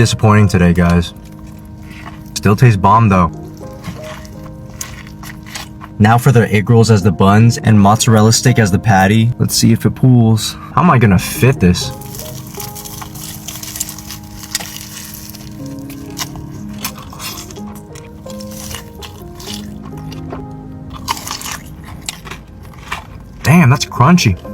disappointing today, guys. Still tastes bomb though. Now for the egg rolls as the buns and mozzarella stick as the patty. Let's see if it pools. How am I gonna fit this? Damn, that's crunchy.